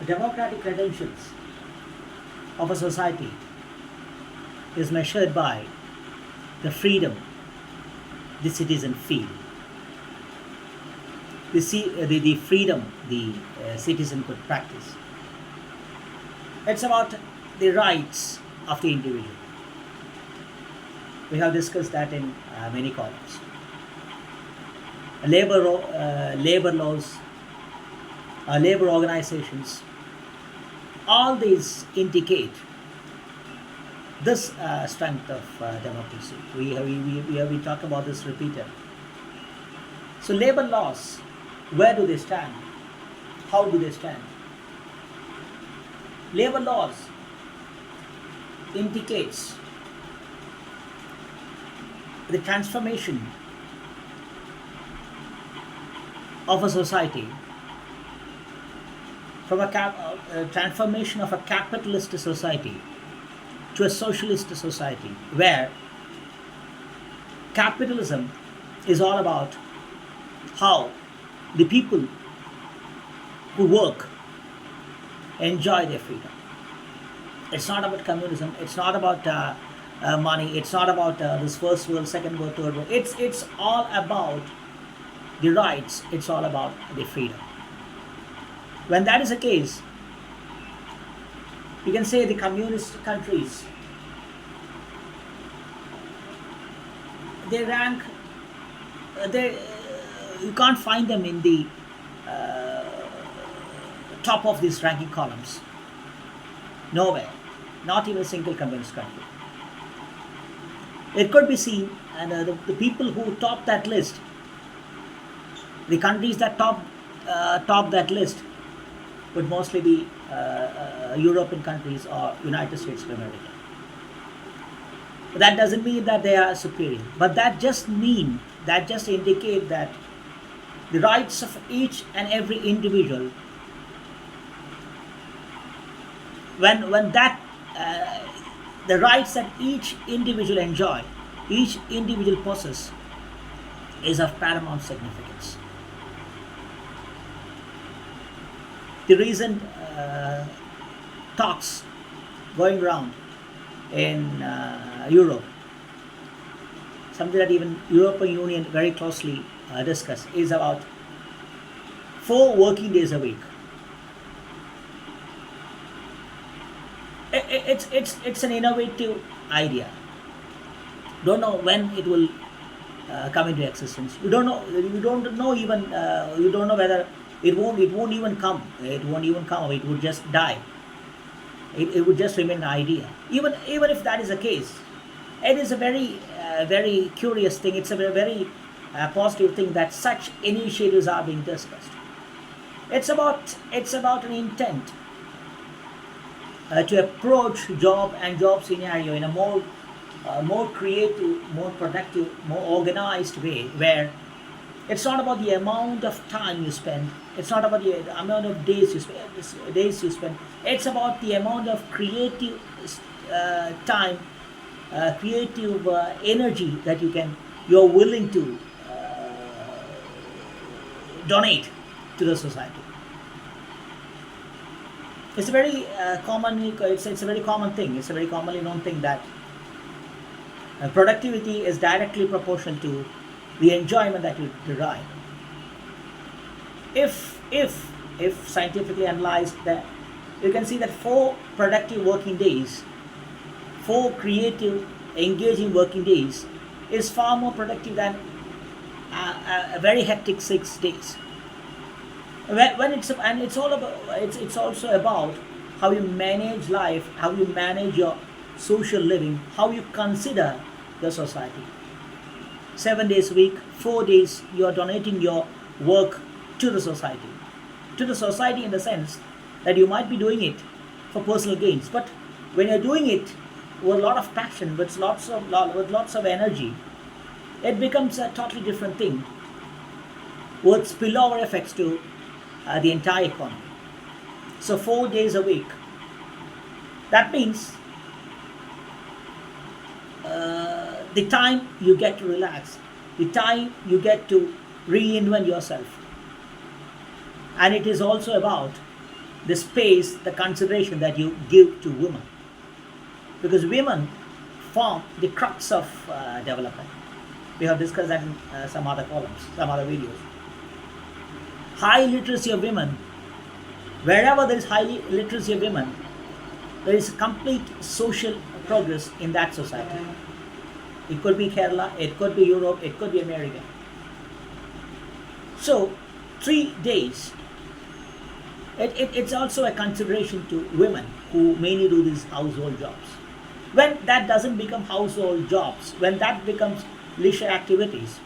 democratic credentials of a society is measured by the freedom the citizen feel, the freedom the citizen could practice. It's about the rights of the individual. We have discussed that in many columns. Labor laws, labor organizations, all these indicate this strength of democracy. We talk about this repeatedly. So labor laws, where do they stand? How do they stand? Labor laws indicates the transformation of a society from a transformation of a capitalist society to a socialist society where capitalism is all about how the people who work enjoy their freedom. It's not about communism. It's not about money. It's not about this first world, second world, third world. It's all about the rights. It's all about the freedom. When that is the case, you can say the communist countries, they rank. You can't find them in the top of these ranking columns. Nowhere. Not even a single communist country. It could be seen, and the people who top that list, the countries that top that list, would mostly be European countries or United States of America. But that doesn't mean that they are superior. But that just indicate that the rights of each and every individual, when that the rights that each individual enjoy, each individual possess, is of paramount significance. The recent talks going around in Europe, something that even European Union very closely discuss, is about 4 working days a week. It's an innovative idea. Don't know when it will come into existence. You don't know. You don't know even. You don't know whether it won't even come. It won't even come. It would just die. It would just remain an idea. Even if that is the case, it is a very curious thing. It's a very positive thing that such initiatives are being discussed. It's about an intent to approach job scenario in a more creative, more productive, more organized way, where it's not about the amount of time you spend. It's not about the amount of days you spend. It's about the amount of creative time, creative energy that you're willing to donate to the society. It's a very it's a very common thing. It's a very commonly known thing that productivity is directly proportional to the enjoyment that you derive. If scientifically analyzed, that you can see that 4 productive working days, 4 creative, engaging working days, is far more productive than a very hectic 6 days. When it's also about how you manage life, how you manage your social living, how you consider the society. 7 days a week, 4 days, you are donating your work to the society. To the society in the sense that you might be doing it for personal gains, but when you're doing it with a lot of passion, with lots of energy, it becomes a totally different thing with spillover effects to the entire economy. So 4 days a week. That means the time you get to relax, the time you get to reinvent yourself. And it is also about the space, the consideration that you give to women, because women form the crux of development. We have discussed that in some other columns, some other videos. High literacy of women, wherever there is high literacy of women, there is complete social progress in that society. It could be Kerala, it could be Europe, it could be America. So, 3 days. It's also a consideration to women who mainly do these household jobs. When that doesn't become household jobs, when that becomes leisure activities,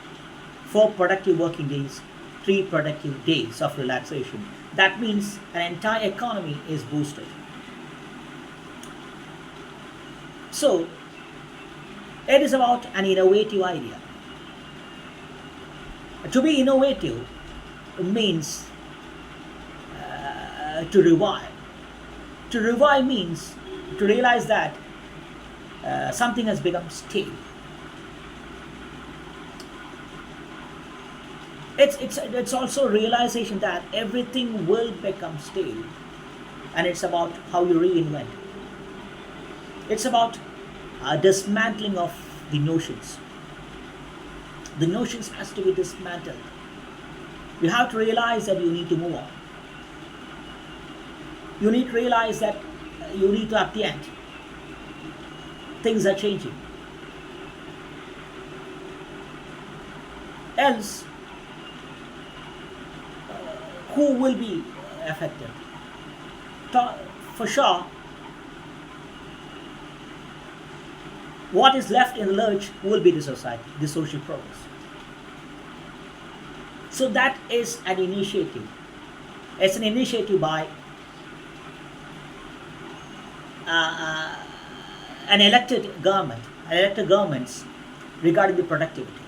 4 productive working days, 3 productive days of relaxation, that means an entire economy is boosted. So, it is about an innovative idea. To be innovative means to revive. To revive means to realize that something has become stale. It's also realization that everything will become stale, and it's about how you reinvent. It's about dismantling of the notions. The notions has to be dismantled. You have to realize that you need to move on. You need to realize that you need to up the ante. Things are changing. Else, who will be affected? For sure, what is left in the lurch will be the society, the social progress. So that is an initiative. It's an initiative by an elected government, elected governments regarding the productivity.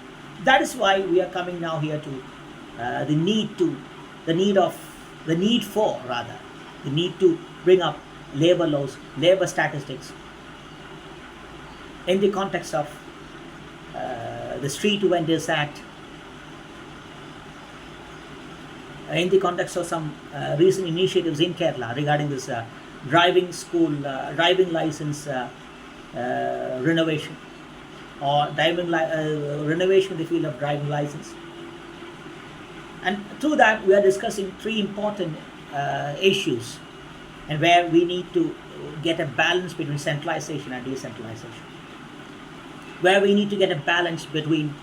That is why we are coming now here to the need to bring up labor laws, labor statistics in the context of the Street Vendors Act, in the context of some recent initiatives in Kerala regarding this driving license renovation, or renovation in the field of driving license. And through that, we are discussing 3 important issues, and where we need to get a balance between centralization and decentralization, where we need to get a balance between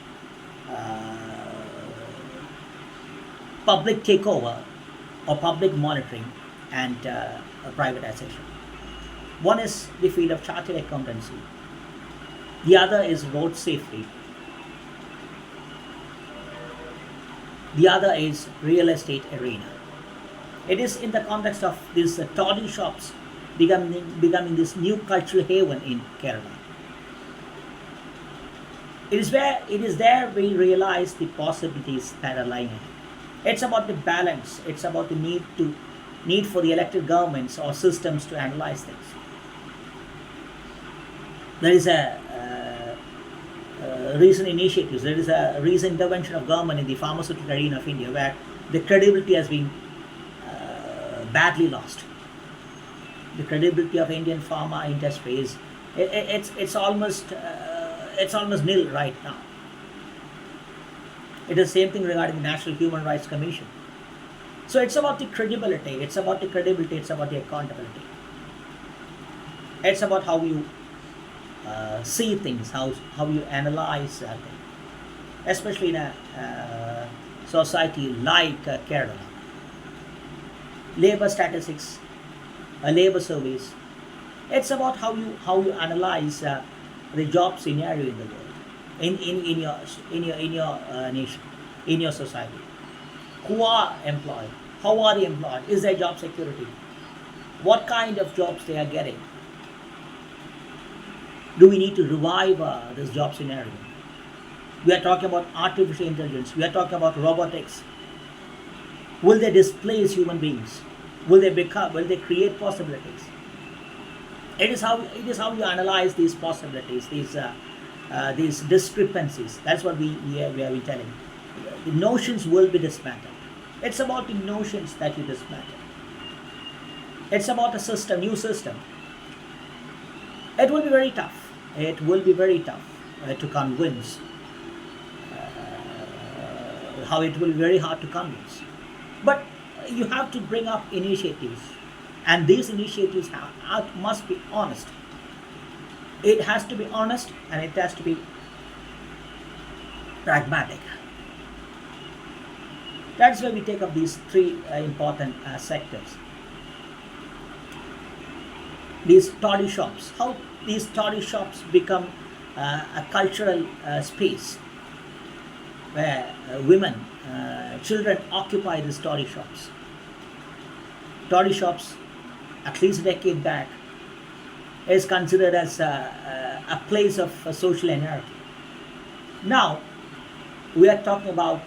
public takeover or public monitoring and privatization. One is the field of chartered accountancy. The other is road safety. The other is real estate arena. It is in the context of these toddy shops becoming this new cultural haven in Kerala. It is there we realize the possibilities that are lying ahead. It's about the balance. It's about the need for the elected governments or systems to analyze things. There is a recent initiatives. There is a recent intervention of government in the pharmaceutical arena of India, where the credibility has been badly lost. The credibility of Indian pharma industry is it's almost nil right now. It is the same thing regarding the National Human Rights Commission. So it's about the credibility, it's about the accountability. It's about how you see things, how you analyze things, especially in a society like Kerala. Labor statistics, labor surveys. It's about how you analyze the job scenario in the world, in your nation, in your society. Who are employed? How are they employed? Is there job security? What kind of jobs they are getting? Do we need to revive this job scenario? We are talking about artificial intelligence. We are talking about robotics. Will they displace human beings? Will they create possibilities? It is how you analyze these possibilities, these discrepancies. That's what we have been telling. The notions will be dismantled. It's about the notions that you dismantle. It's about a system, new system. It will be very tough. It will be very tough to convince. How it will be very hard to convince. But you have to bring up initiatives, and these initiatives must be honest. It has to be honest, and it has to be pragmatic. That's why we take up these three important sectors. These toddy shops, how these toddy shops become a cultural space where women, children occupy these toddy shops. Toddy shops, at least a decade back, is considered as a place of social anarchy. Now, we are talking about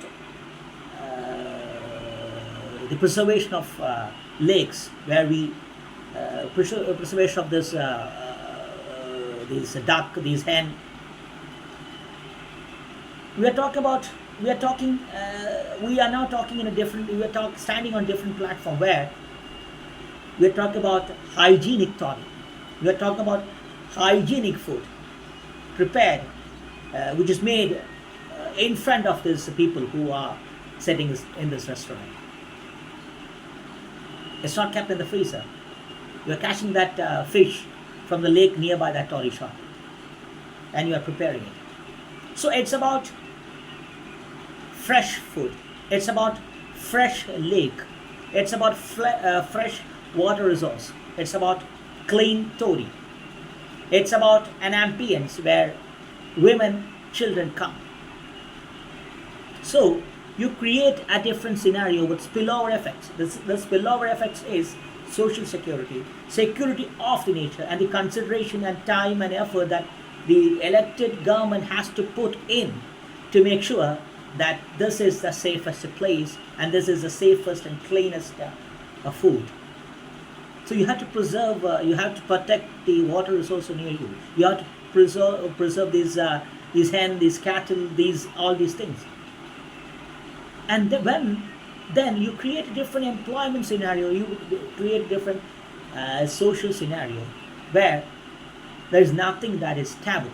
the preservation of lakes, where we preservation of this duck, these hen. We are talking about. We are talking. We are now talking in a different. We are standing on different platform where we are talking about hygienic toddy. We are talking about hygienic food prepared, which is made in front of these people who are sitting in this restaurant. It's not kept in the freezer. You are catching that fish from the lake nearby that toddy shop, and you are preparing it. So it's about fresh food. It's about fresh lake. It's about fresh water resource. It's about clean toddy. It's about an ambience where women, children come. So you create a different scenario with spillover effects. The spillover effects is social security, security of the nature, and the consideration and time and effort that the elected government has to put in to make sure that this is the safest place and this is the safest and cleanest food. So you have to preserve, you have to protect the water resource near you. You have to preserve these hen, these cattle, all these things. And then you create a different employment scenario. You create a different social scenario where there is nothing that is taboo.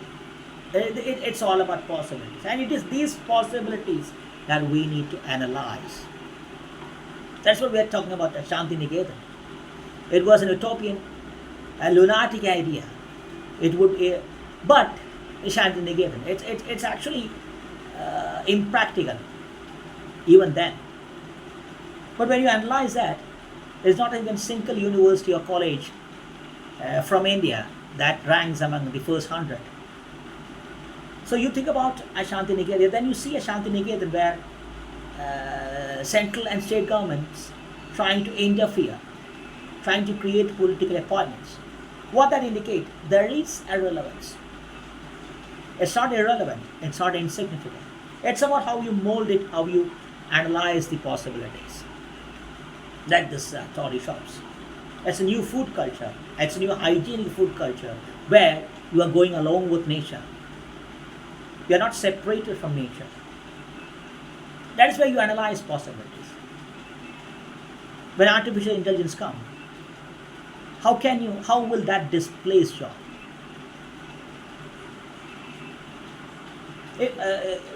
It's all about possibilities, and it is these possibilities that we need to analyze. That's what we are talking about at Shantiniketan. It was an utopian, a lunatic idea. It would, but Shantiniketan, it's actually impractical even then. But when you analyze that, there's not even a single university or college from India that ranks among the first 100. So you think about Ashantiniketan, then you see Ashantiniketan where central and state governments trying to interfere, trying to create political appointments. What that indicates? There is a relevance. It's not irrelevant, it's not insignificant. It's about how you mold it, how you analyze the possibilities. Like this toddy shops. It's a new food culture. It's a new hygienic food culture where you are going along with nature. You are not separated from nature. That is where you analyze possibilities. When artificial intelligence comes, how will that displace job?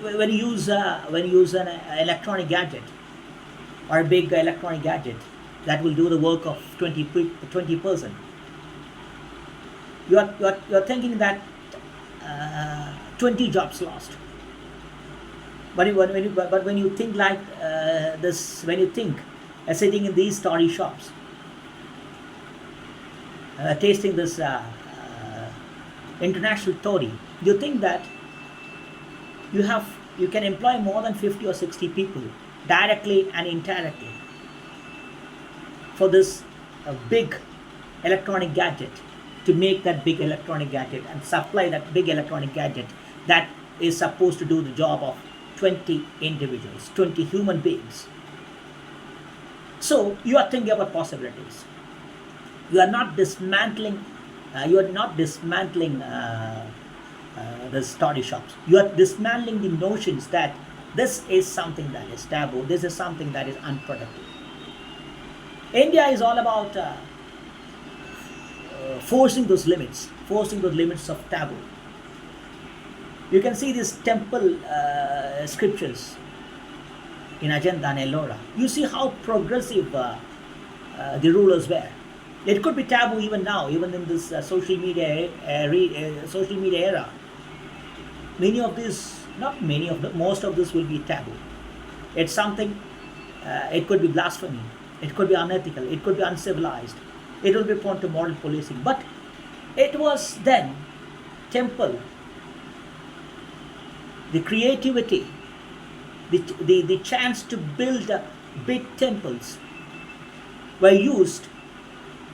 When you use an electronic gadget or a big electronic gadget that will do the work of 20%, you're thinking that 20 jobs lost. But when you think like this, when you think sitting in these toddy shops, tasting this international toddy, you think that you can employ more than 50 or 60 people directly and indirectly for this big electronic gadget, to make that big electronic gadget and supply that big electronic gadget that is supposed to do the job of 20 individuals, 20 human beings. So you are thinking about possibilities. You are not dismantling. The toddy shops. You are dismantling the notions that this is something that is taboo. This is something that is unproductive. India is all about forcing those limits of taboo. You can see these temple scriptures in Ajanta and Ellora. You see how progressive the rulers were. It could be taboo even now, even in this social media era. Many of this, not many of the, most of this will be taboo. It's something. It could be blasphemy. It could be unethical. It could be uncivilized. It will be prone to moral policing. But it was then temple, the creativity, the chance to build big temples were used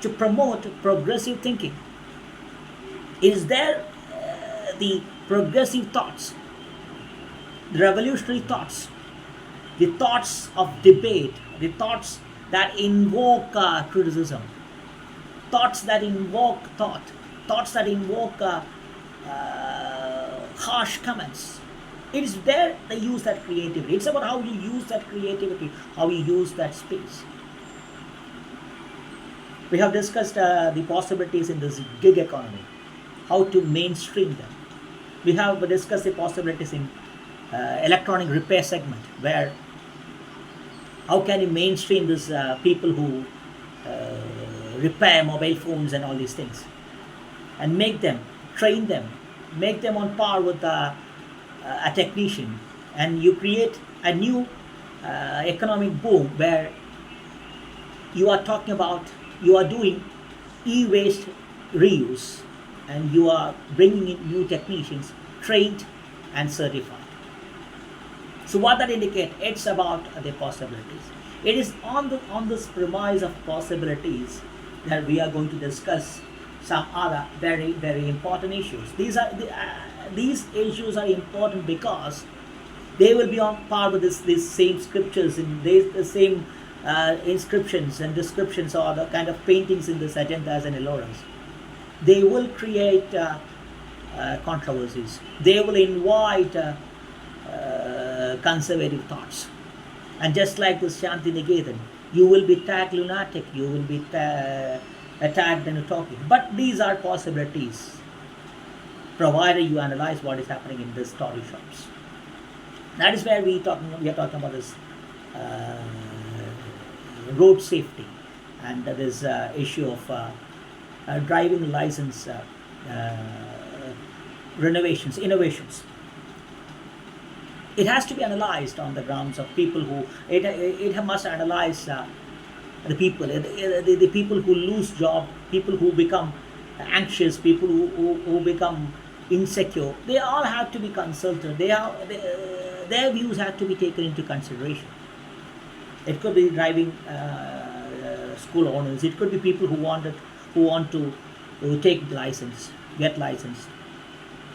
to promote progressive thinking. Is there the progressive thoughts, the revolutionary thoughts, the thoughts of debate, the thoughts that invoke criticism, thoughts that invoke thoughts that invoke harsh comments? It is there they use that creativity. It's about how you use that creativity, how you use that space. We have discussed the possibilities in this gig economy, how to mainstream them. We have discussed the possibilities in electronic repair segment, where how can you mainstream these people who repair mobile phones and all these things, and make them, train them, make them on par with a technician, and you create a new economic boom where you are talking about, you are doing e-waste reuse, and you are bringing in new technicians trained and certified. So what that indicates, it's about the possibilities. It is on this premise of possibilities that we are going to discuss some other very important issues. These issues are important because they will be on par with these same scriptures, in the same inscriptions and descriptions, or the kind of paintings in this Ajantas and Elloras. They will create controversies. They will invite conservative thoughts. And just like this Shanti Niketan, you will be tagged lunatic, you will be tagged and talking. But these are possibilities, provided you analyze what is happening in these story shops. That is where we are talking about this road safety, and this issue of driving license innovations. It has to be analyzed on the grounds of people who, it must analyze the people who lose job, people who become anxious, people who become insecure. They all have to be consulted. Their views have to be taken into consideration. It could be driving school owners. It could be people who want to take license, get license,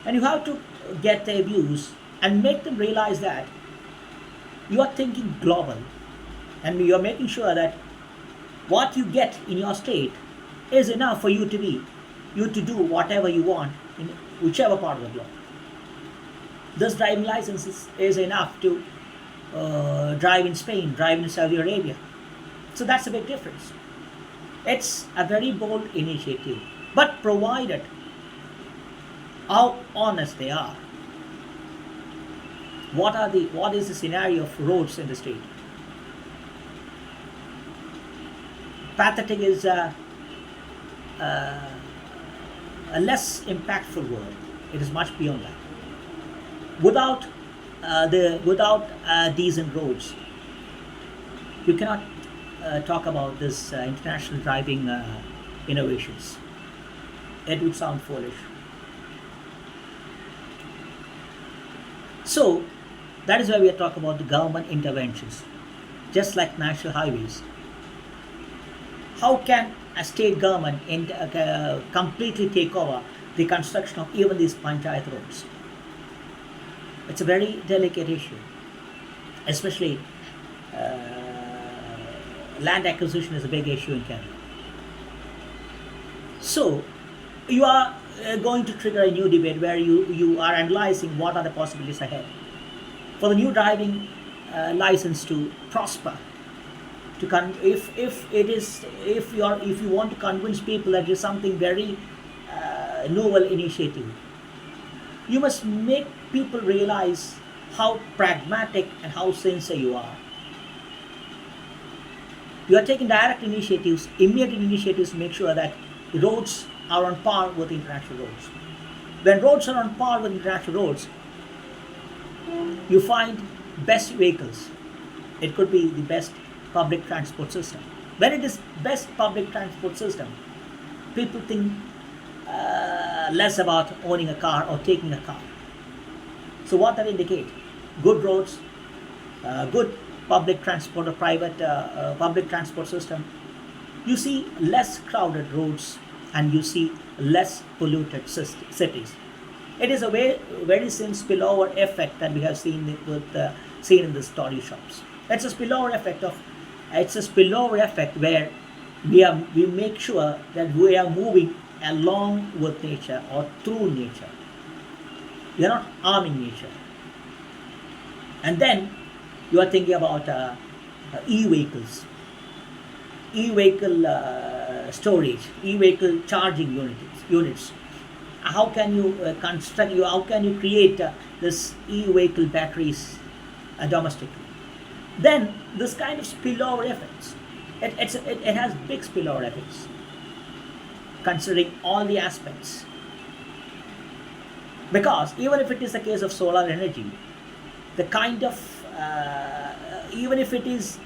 and you have to get their views and make them realize that you are thinking global, and you are making sure that what you get in your state is enough for you to do whatever you want in whichever part of the globe. This driving license is enough to drive in Spain, drive in Saudi Arabia. So that's a big difference. It's a very bold initiative, but provided how honest they are. What is the scenario of roads in the state? Pathetic is a less impactful word. It is much beyond that. Without decent roads, you cannot talk about this international driving innovations. It would sound foolish. So that is why we are talking about the government interventions, just like national highways. How can a state government completely take over the construction of even these panchayat roads? It's a very delicate issue, especially land acquisition is a big issue in Canada. So you are going to trigger a new debate where you are analyzing what are the possibilities ahead. For the new driving license to prosper, if you want to convince people that it's something very novel initiative, you must make people realize how pragmatic and how sincere you are. You are taking direct initiatives, immediate initiatives to make sure that roads are on par with international roads. When roads are on par with international roads, you find best vehicles. It could be the best public transport system. When it is best public transport system, people think less about owning a car or taking a car. So what that indicate? Good roads, good public transport or private public transport system. You see less crowded roads and you see less polluted cities. It is a very same spillover effect that we have seen in the story shops. It's a spillover effect of it's a spillover effect where we make sure that we are moving along with nature or through nature. We are not harming nature. And then you are thinking about e-vehicles, e-vehicle storage, e-vehicle charging units. How can you how can you create this e-vehicle batteries domestically? Then this kind of spillover effects, it has big spillover effects, considering all the aspects. Because even if it is a case of solar energy, the kind of even if it is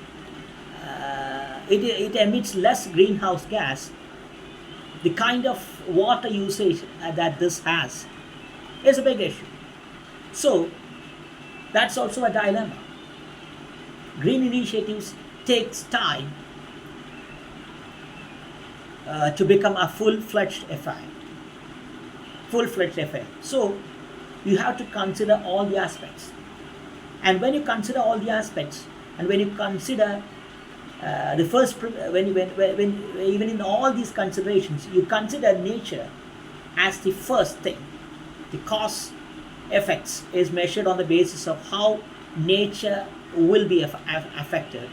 it emits less greenhouse gas, the kind of water usage that this has is a big issue. So that's also a dilemma. Green initiatives takes time to become a full-fledged affair. Full-fledged affair. So you have to consider all the aspects. And when you consider all the aspects, and when you consider the first, when even in all these considerations, you consider nature as the first thing. The cause effects is measured on the basis of how nature will be affected.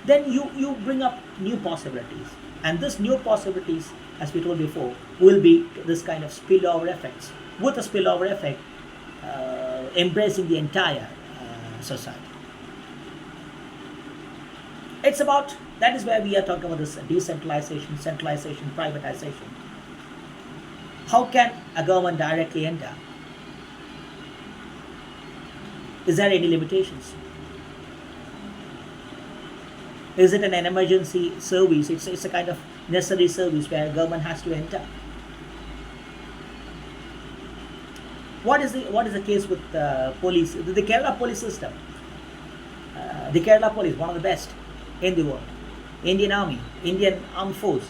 Then you bring up new possibilities, and this new possibilities, as we told before, will be this kind of spillover effects. With a spillover effect, embracing the entire society. It's about, that is where we are talking about this decentralization, centralization, privatization. How can a government directly enter? Is there any limitations? Is it an emergency service? It's a kind of necessary service where government has to enter. What is the case with police? The Kerala police system. The Kerala police, one of the best in the world. Indian Army, Indian Armed Force,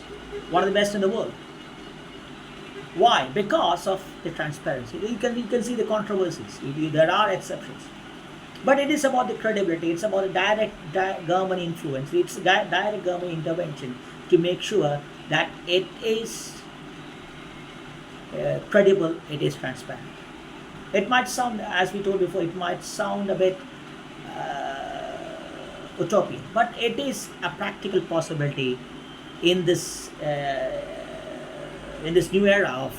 one of the best in the world. Why? Because of the transparency. You can see the controversies. There are exceptions. But it is about the credibility. It's about the direct government influence. It's direct government intervention to make sure that it is credible, it is transparent. It might sound, as we told before, it might sound a bit utopian, but it is a practical possibility in this new era of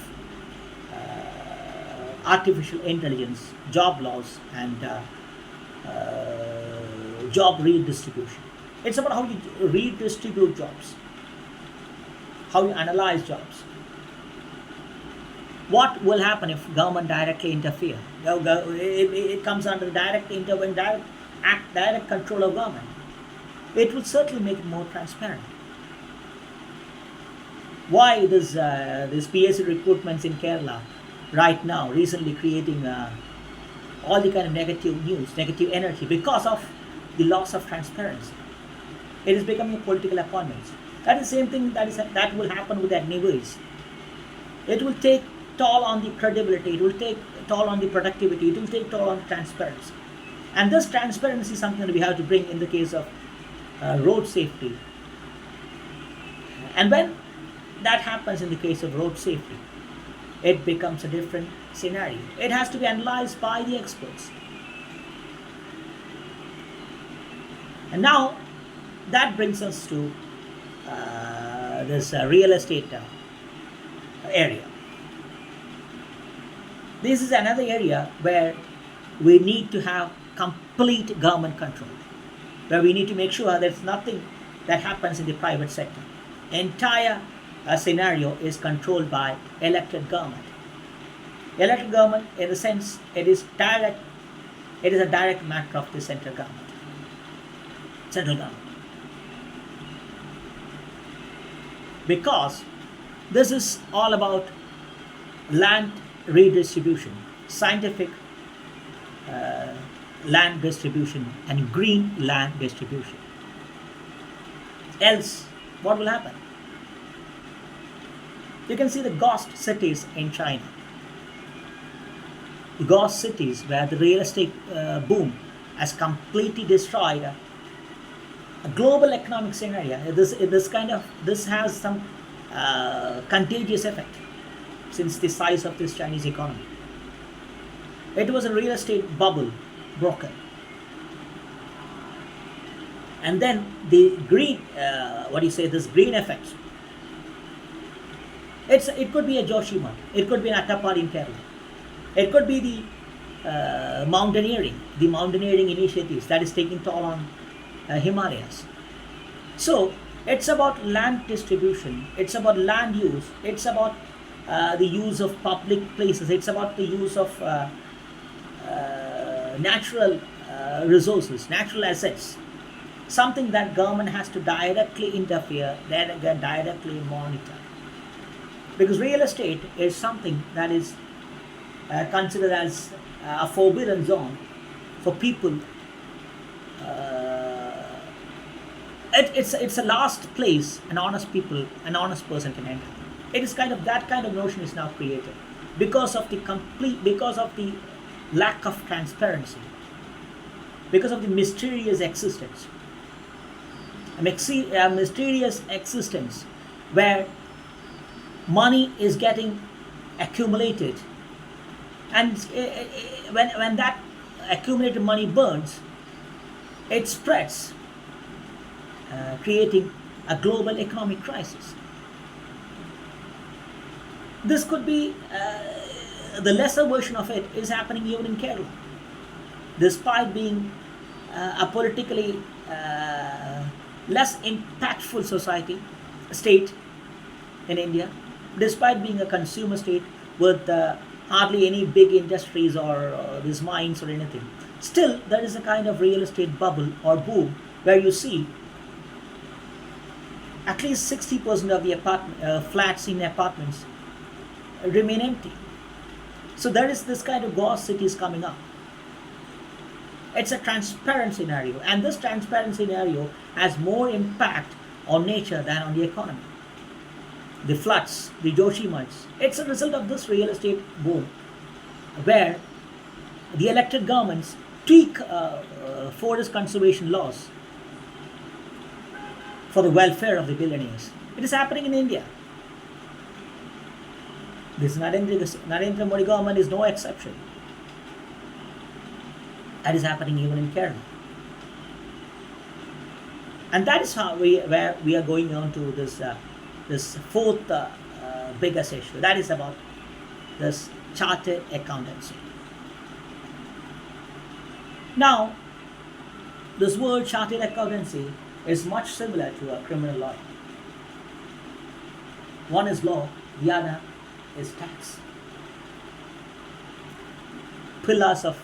artificial intelligence, job loss, and job redistribution. It's about how you redistribute jobs, how you analyze jobs. What will happen if government directly interfere? It comes under direct control of government. It will certainly make it more transparent. Why this PSC recruitments in Kerala right now, recently creating all the kind of negative news, negative energy, because of the loss of transparency. It is becoming a political appointment. That is the same thing that will happen with Agnivees. It will take toll on the credibility, it will take toll on the productivity, it will take toll on transparency. And this transparency is something that we have to bring in the case of road safety. And when that happens in the case of road safety, it becomes a different scenario. It has to be analyzed by the experts. And now, that brings us to this real estate area. This is another area where we need to have complete government control, where we need to make sure there's nothing that happens in the private sector. Entire scenario is controlled by elected government. Elected government, in a sense, it is direct. It is a direct matter of the central government. Central government, because this is all about land redistribution, scientific land distribution, and green land distribution. Else, what will happen? You can see the ghost cities in China. The ghost cities where the real estate boom has completely destroyed a global economic scenario. This has some contagious effect since the size of this Chinese economy. It was a real estate bubble broken, and then the green, this green effect. It could be a Joshimath, it could be an Attapadi in Kerala, it could be the mountaineering initiatives that is taking toll on Himalayas. So it's about land distribution, it's about land use, it's about the use of public places, it's about the use of natural resources, natural assets, something that government has to directly interfere, directly monitor. Because real estate is something that is considered as a forbidden zone for people. It's a last place an honest person can enter. It is that kind of notion is now created because of the lack of transparency, because of the mysterious existence, a mysterious existence where money is getting accumulated, and when that accumulated money burns, it spreads, creating a global economic crisis. This could be the lesser version of it is happening even in Kerala, despite being a politically less impactful state in India, despite being a consumer state with hardly any big industries or these mines or anything. Still, there is a kind of real estate bubble or boom where you see at least 60% of the flats in apartments remain empty. So there is this kind of ghost cities coming up. It's a transparent scenario, and this transparent scenario has more impact on nature than on the economy. The floods, the Joshimaths, it's a result of this real estate boom, where the elected governments tweak forest conservation laws for the welfare of the billionaires. It is happening in India. This Narendra Modi government is no exception. That is happening even in Kerala. And that is where we are going on to this fourth biggest issue. That is about this chartered accountancy. Now, this word chartered accountancy is much similar to a criminal law. One is law, the other is tax. Pillars of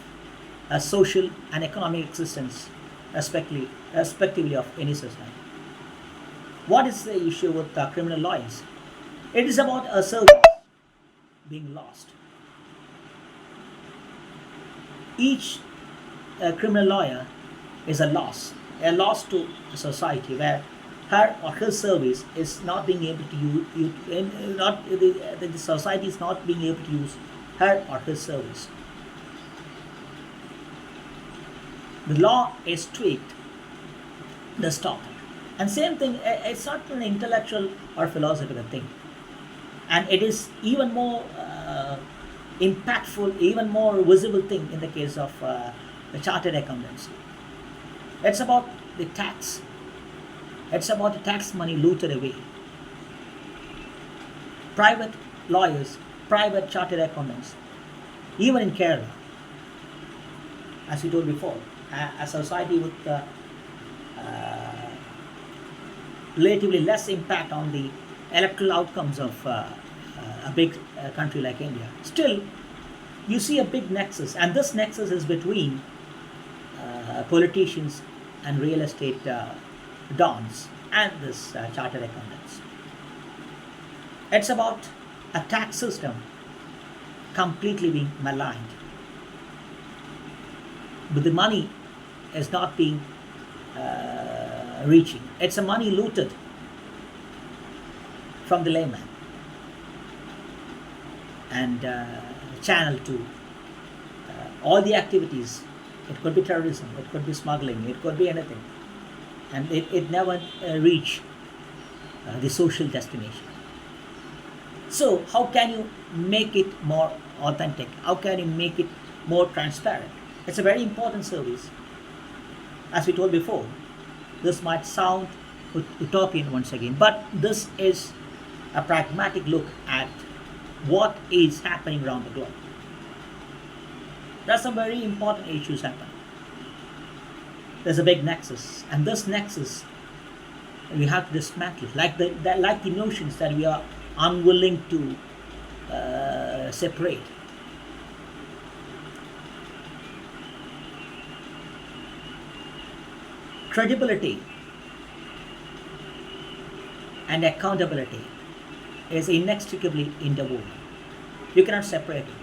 social and economic existence, respectively of any society. What is the issue with criminal lawyers? It is about a service being lost. Each criminal lawyer is a loss to society, where her or his service is not being able to the society is not being able to use her or his service. The law is tweaked, distorted. And same thing, it's not an intellectual or philosophical thing. And it is even more impactful, even more visible thing in the case of the chartered accountancy. It's about the tax. It's about the tax money looted away. Private lawyers, private chartered accountants, even in Kerala, as we told before, a society with relatively less impact on the electoral outcomes of a big country like India. Still, you see a big nexus, and this nexus is between politicians and real estate dons and this chartered accountants. It's about a tax system completely being maligned, but the money is not being reaching. It's a money looted from the layman and channeled to all the activities. It could be terrorism, it could be smuggling, it could be anything, and it never reach the social destination. So how can you make it more authentic? How can you make it more transparent? It's a very important service. As we told before, this might sound utopian once again, but this is a pragmatic look at what is happening around the globe. There are some very important issues happening. There's a big nexus, and this nexus we have to dismantle, like the notions that we are unwilling to separate. Credibility and accountability is inextricably interwoven. You cannot separate it.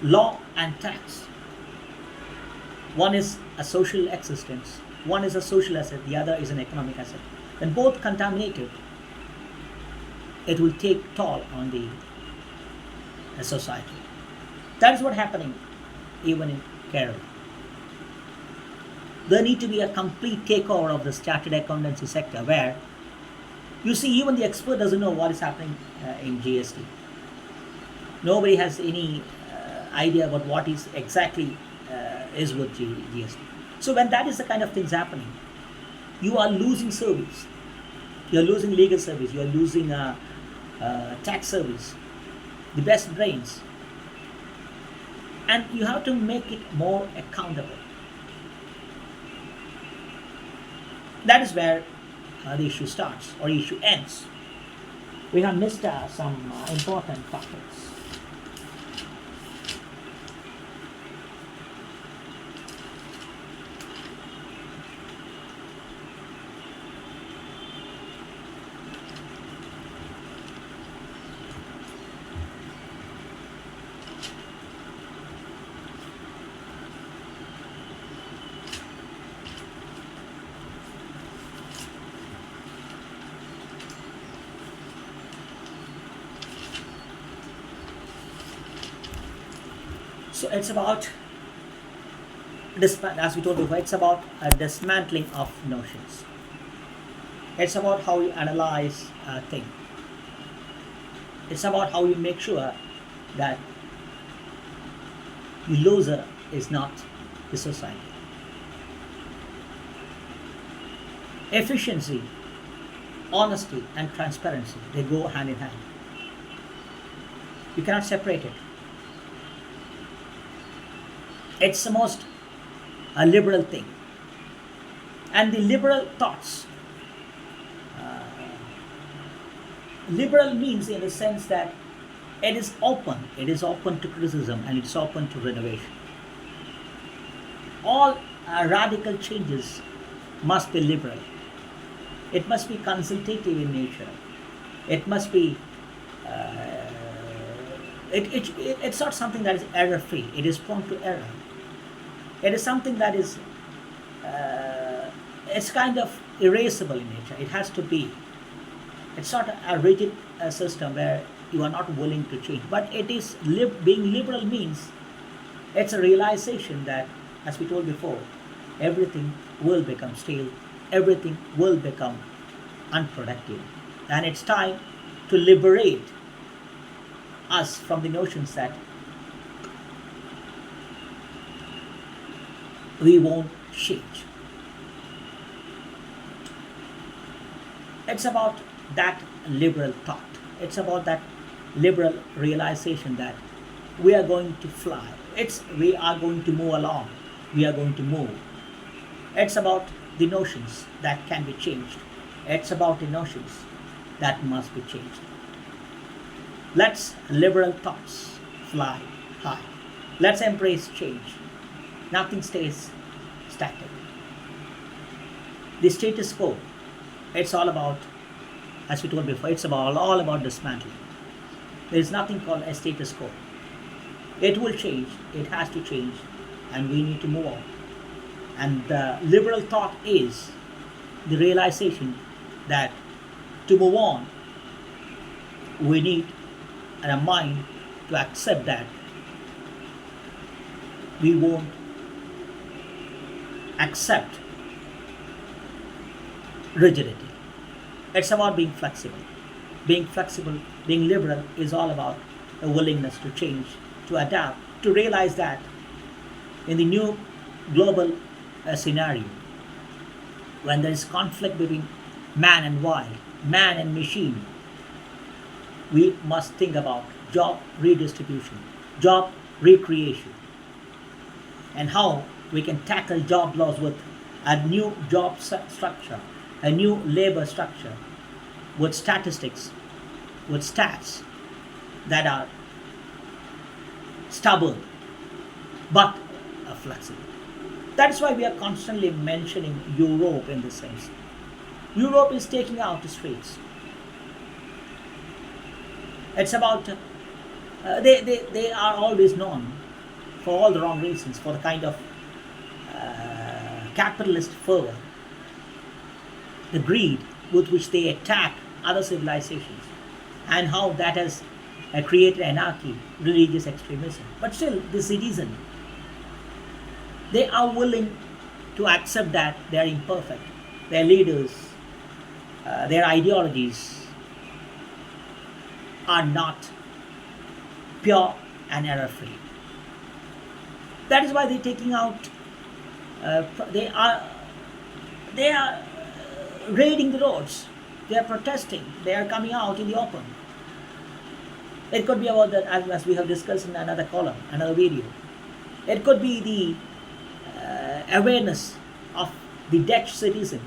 Law and tax. One is a social existence, one is a social asset, the other is an economic asset. When both contaminated, it will take toll on the society. That is what's happening even in Kerala. There need to be a complete takeover of this chartered accountancy sector where you see even the expert doesn't know what is happening in GST. Nobody has any idea about what is exactly is with GST. So when that is the kind of things happening, you are losing service. You are losing legal service. You are losing tax service, the best brains, and you have to make it more accountable. That is where the issue starts or issue ends. We have missed some important topics. So it's about, as we told before, it's about a dismantling of notions. It's about how you analyze a thing. It's about how you make sure that the loser is not the society. Efficiency, honesty, and transparency, they go hand in hand. You cannot separate it. It's the most liberal thing. And the liberal thoughts, liberal means in the sense that it is open to criticism and it's open to renovation. All radical changes must be liberal. It must be consultative in nature. It must be it's not something that is error free. It is prone to error. It is something that is it's kind of erasable in nature. It has to be. It's not a rigid system where you are not willing to change. But it is being liberal means it's a realization that, as we told before, everything will become stale. Everything will become unproductive, and it's time to liberate us from the notions that we won't change. It's about that liberal thought. It's about that liberal realization that we are going to fly. We are going to move along. We are going to move. It's about the notions that can be changed. It's about the notions that must be changed. Let's liberal thoughts fly high. Let's embrace change. Nothing stays static. The status quo, it's all about, as we told before, it's all about dismantling. There is nothing called a status quo. It will change, it has to change, and we need to move on. And the liberal thought is the realization that to move on, we need a mind to accept that we won't accept rigidity. It's about being flexible. Being flexible, being liberal is all about a willingness to change, to adapt, to realize that in the new global scenario, when there is conflict between man and wild, man and machine, we must think about job redistribution, job recreation, and how we can tackle job loss with a new job structure, a new labor structure, with statistics, with stats that are stubborn but flexible. That's why we are constantly mentioning Europe in this sense. Europe is taking out the streets. It's about, they are always known for all the wrong reasons, for the kind of capitalist fervor, the greed with which they attack other civilizations, and how that has created anarchy, religious extremism. But still, the citizen, they are willing to accept that they are imperfect. Their leaders, their ideologies are not pure and error free. That is why they're taking out. They are raiding the roads. They are protesting. They are coming out in the open. It could be about that, as we have discussed in another column, another video. It could be the awareness of the Dutch citizen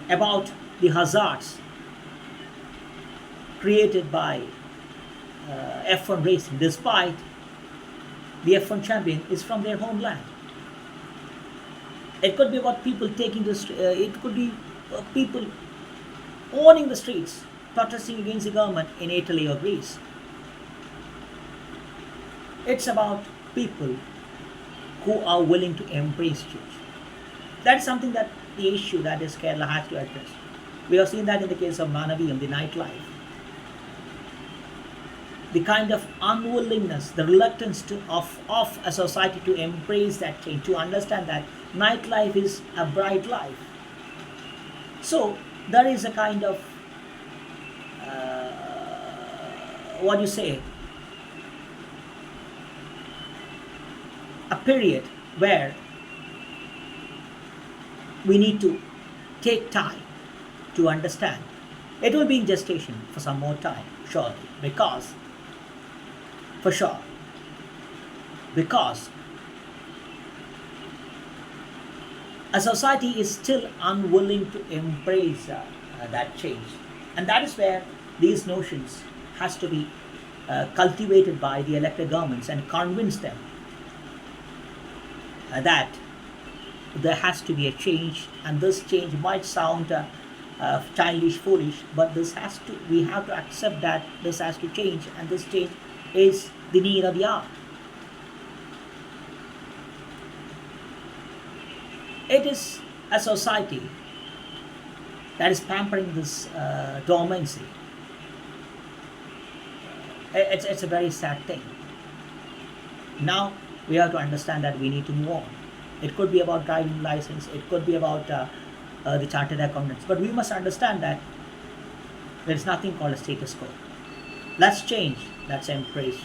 about the hazards created by F1 racing, despite the F1 champion is from their homeland. It could be about people taking the it could be people owning the streets, protesting against the government in Italy or Greece. It's about people who are willing to embrace change. That's something that the issue that is Kerala has to address. We have seen that in the case of Manaviyam, the nightlife. The kind of unwillingness, the reluctance of a society to embrace that change, to understand that nightlife is a bright life. So there is a kind of what you say, a period where we need to take time to understand. It will be in gestation for some more time, surely, because a society is still unwilling to embrace that change, and that is where these notions has to be cultivated by the elected governments and convince them that there has to be a change, and this change might sound childish, foolish, but we have to accept that this has to change, and this change is the need of the hour. It is a society that is pampering this dormancy. It's a very sad thing. Now we have to understand that we need to move on. It could be about driving license, it could be about the chartered accountants, but we must understand that there is nothing called a status quo. Let's change, let's embrace